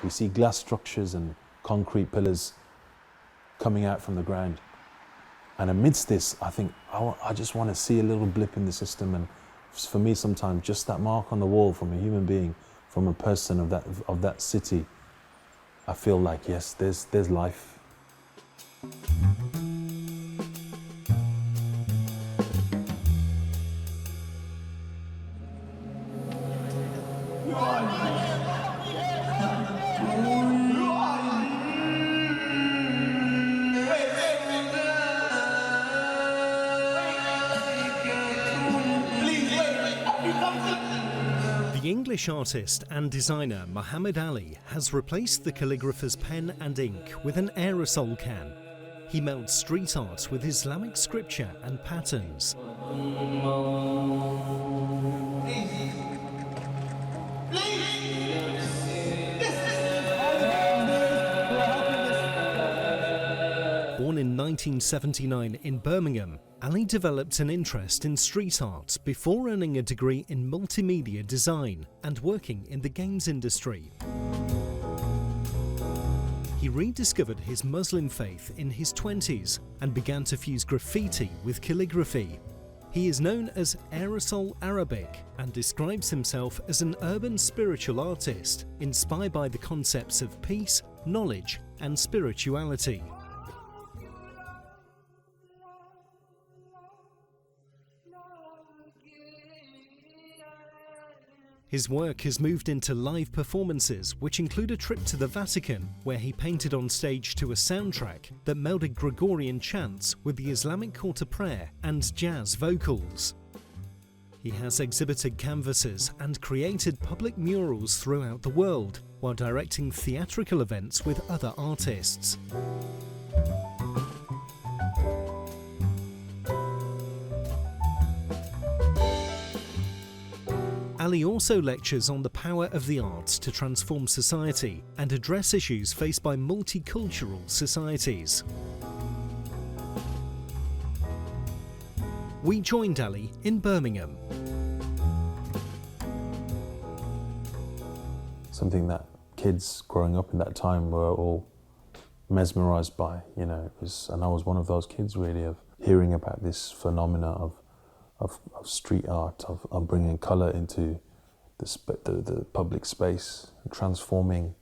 We see glass structures and concrete pillars coming out from the ground. And amidst this, I think, I just want to see a little blip in the system. And for me, sometimes just that mark on the wall from a human being, from a person of that city, I feel like, yes, there's life. The English artist and designer Mohammed Ali has replaced the calligrapher's pen and ink with an aerosol can. He melds street art with Islamic scripture and patterns. Born in 1979 in Birmingham, Ali developed an interest in street art before earning a degree in multimedia design and working in the games industry. He rediscovered his Muslim faith in his 20s and began to fuse graffiti with calligraphy. He is known as Aerosol Arabic and describes himself as an urban spiritual artist inspired by the concepts of peace, knowledge, and spirituality. His work has moved into live performances, which include a trip to the Vatican, where he painted on stage to a soundtrack that melded Gregorian chants with the Islamic call to prayer and jazz vocals. He has exhibited canvases and created public murals throughout the world, while directing theatrical events with other artists. Ali also lectures on the power of the arts to transform society and address issues faced by multicultural societies. We joined Ali in Birmingham. Something that kids growing up in that time were all mesmerized by, you know, and I was one of those kids really, of hearing about this phenomena of street art, of bringing colour into the public space, and transforming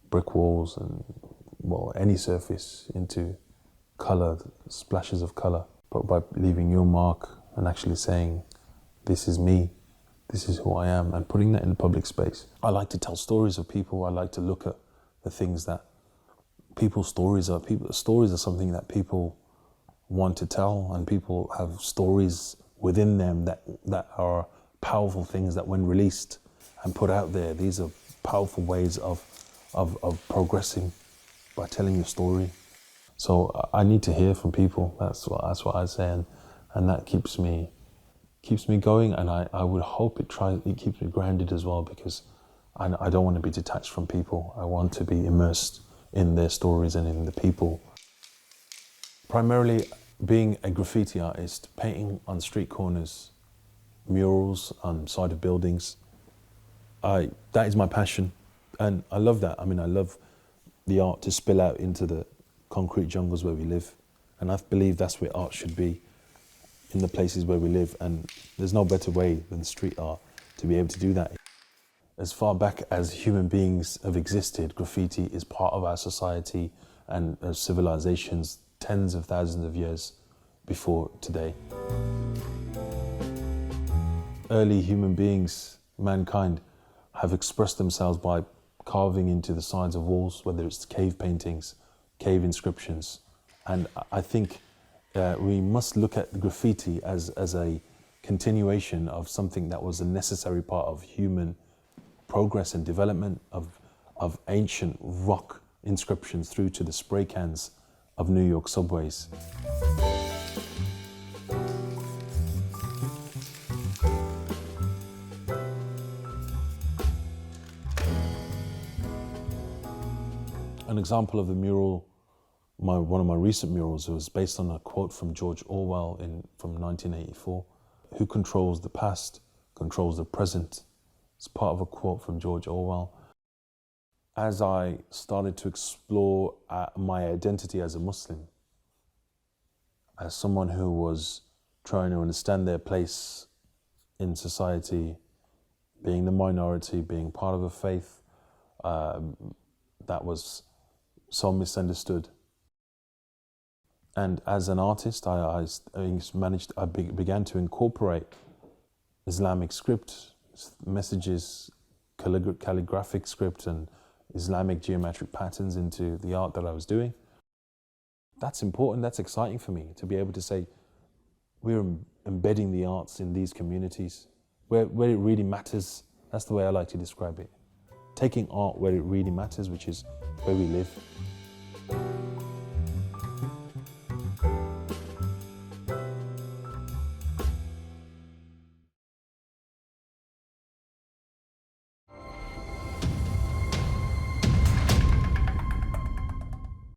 brick walls and, well, any surface into colour, splashes of colour, but by leaving your mark and actually saying, this is me, this is who I am, and putting that in the public space. I like to tell stories of people. I like to look at the things that stories are something that people want to tell, and people have stories within them that are powerful things that, when released and put out there, these are powerful ways of progressing by telling your story. So I need to hear from people. That's what I say, and that keeps me going. And I would hope it keeps me grounded as well, because I don't want to be detached from people. I want to be immersed in their stories and in the people. Primarily, being a graffiti artist, painting on street corners, murals on side of buildings, that is my passion, and I love that. I mean, I love the art to spill out into the concrete jungles where we live, and I believe that's where art should be, in the places where we live, and there's no better way than street art to be able to do that. As far back as human beings have existed, graffiti is part of our society and civilizations tens of thousands of years before today. Early human beings, mankind, have expressed themselves by carving into the sides of walls, whether it's cave paintings, cave inscriptions. And I think we must look at graffiti as a continuation of something that was a necessary part of human progress and development, of ancient rock inscriptions through to the spray cans of New York subways. An example of the mural, one of my recent murals, was based on a quote from George Orwell from 1984. Who controls the past controls the present. It's part of a quote from George Orwell. as I started to explore my identity as a Muslim, as someone who was trying to understand their place in society, being the minority, being part of a faith that was so misunderstood. And as an artist, I began to incorporate Islamic script, messages, calligraphic script, and Islamic geometric patterns into the art that I was doing. That's important, that's exciting for me, to be able to say, we're embedding the arts in these communities, where it really matters. That's the way I like to describe it. Taking art where it really matters, which is where we live.